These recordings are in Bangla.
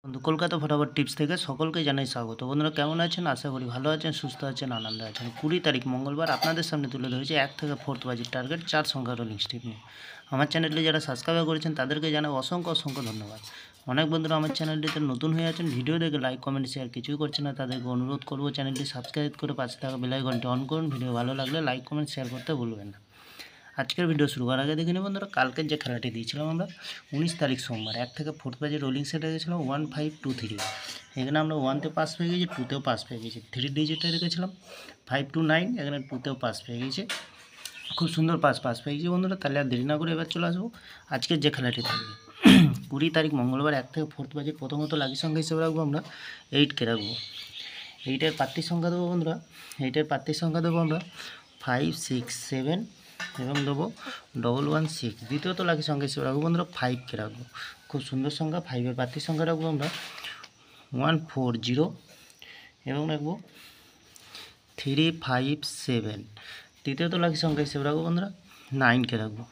বন্ধু কলকাতা ফটাফট টিপস থেকে সকলকে জানাই স্বাগত। বন্ধুরা কেমন আছেন? আশা করি ভালো আছেন, সুস্থ আছেন, আনন্দে আছেন। 20 তারিখ মঙ্গলবার আপনাদের সামনে তুলে ধরেছি 1 থেকে 4th বাজির টার্গেট 4 সংখ্যার রোলিং স্টিপ নিয়ে। আমার চ্যানেলটি যারা সাবস্ক্রাইব করেছেন তাদেরকে জানাই অসংখ্য ধন্যবাদ। অনেক বন্ধুরা আমার চ্যানেলটিতে নতুন হয়ে আছেন, ভিডিও দেখে লাইক কমেন্ট শেয়ার কিছুই করছেন না, তাদেরকে অনুরোধ করবো চ্যানেলটি সাবস্ক্রাইব করে পাশে থাকা বেল আইকনটি অন করুন। ভিডিও ভালো লাগলে লাইক কমেন্ট শেয়ার করতে ভুলবেন না। আজকের ভিডিও শুরু করার আগে দেখে নিই বন্ধুরা, কালকের যে খেলাটি দিয়েছিলাম আমরা 19 তারিখ সোমবার 1 থেকে 4th বাজে রোলিং সেট রেখেছিলাম 1523। এখানে আমরা 1তে পাস পেয়ে গেছি, 2তেও পাস পেয়ে গেছি। 3 ডিজিটে রেখেছিলাম 529, এখানে 2তেও পাস পেয়ে গেছি। খুব সুন্দর পাস পেয়ে গেছি বন্ধুরা। তাহলে আর দেরি না করে এবার চলে আসবো আজকের যে খেলাটি থাকবে। 20 তারিখ মঙ্গলবার 1 থেকে 4th বাজে প্রথমত লাকি সংখ্যা হিসেবে রাখবো আমরা 8কে রাখবো। 8-এর প্রার্থীর সংখ্যা দেবো বন্ধুরা, 8-এর প্রার্থীর সংখ্যা দেবো আমরা 5, 6, 7 এবং দেবো 116। দ্বিতীয়ত লাকি সংখ্যা হিসেবে রাখবো বন্ধুরা 5কে রাখবো। খুব সুন্দর সংখ্যা। 5-এর প্রার্থীর সংখ্যা রাখবো আমরা 140 এবং রাখবো 357। তৃতীয়ত লাকি সংখ্যা হিসেবে রাখবো বন্ধুরা 9কে রাখবো।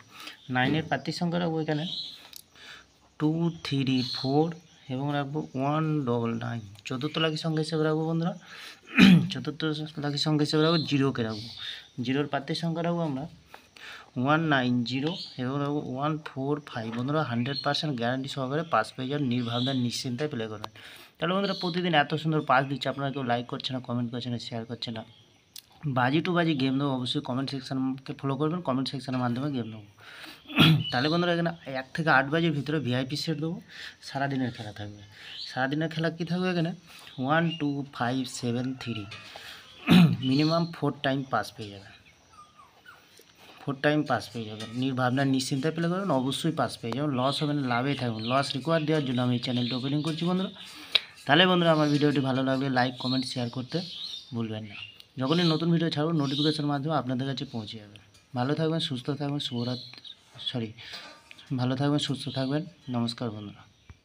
9-এর প্রার্থীর সংখ্যা রাখবো এখানে 234 এবং রাখবো 199। চতুর্থ লাকি সংখ্যা হিসেবে রাখবো বন্ধুরা, চতুর্থ লাকি সংখ্যা হিসেবে রাখবো 0কে রাখবো। 0-এর প্রার্থীর সংখ্যা রাখবো আমরা 190 এবং রাখবো 145। বন্ধুরা 100% গ্যারান্টি সহকারে পাস পেয়ে যান, নির্ভাবনায় নিশ্চিন্তায় প্লে করবেন। তাহলে বন্ধুরা প্রতিদিন এত সুন্দর পাস দিচ্ছে, আপনারা কেউ লাইক করছে না, কমেন্ট করছে না, শেয়ার করছে না। বাজি টু বাজি গেম দেবো, অবশ্যই কমেন্ট সেকশনকে ফলো করবেন, কমেন্ট সেকশনের মাধ্যমে গেম দেবো। তাহলে বন্ধুরা এখানে 1 থেকে 8 বাজির ভিতরে ভিআইপি সেট দেবো। সারাদিনের খেলা থাকবে। সারাদিনের খেলা কী থাকবে এখানে 1, 2, 5, 7, 3। মিনিমাম 4 টাইম পাস পেয়ে যাবেন। 4 টাইম পাস পেয়ে যাবেন, নির্ভাবনার নিশ্চিন্তায় প্লে করবেন, অবশ্যই পাস পেয়ে যাবেন। লস হবে না, লাভেই থাকবেন। লস রিকোয়ার দেওয়ার জন্য আমি এই চ্যানেলটা ওপেনিং করছি বন্ধুরা। তাহলে বন্ধুরা আমার ভিডিওটি ভালো লাগলে লাইক কমেন্ট শেয়ার করতে ভুলবেন না। যখনই নতুন ভিডিও ছাড়ব নোটিফিকেশনের মাধ্যমে আপনাদের কাছে পৌঁছে যাবে। ভালো থাকবেন, সুস্থ থাকবেন, ভালো থাকবেন, সুস্থ থাকবেন। নমস্কার বন্ধুরা।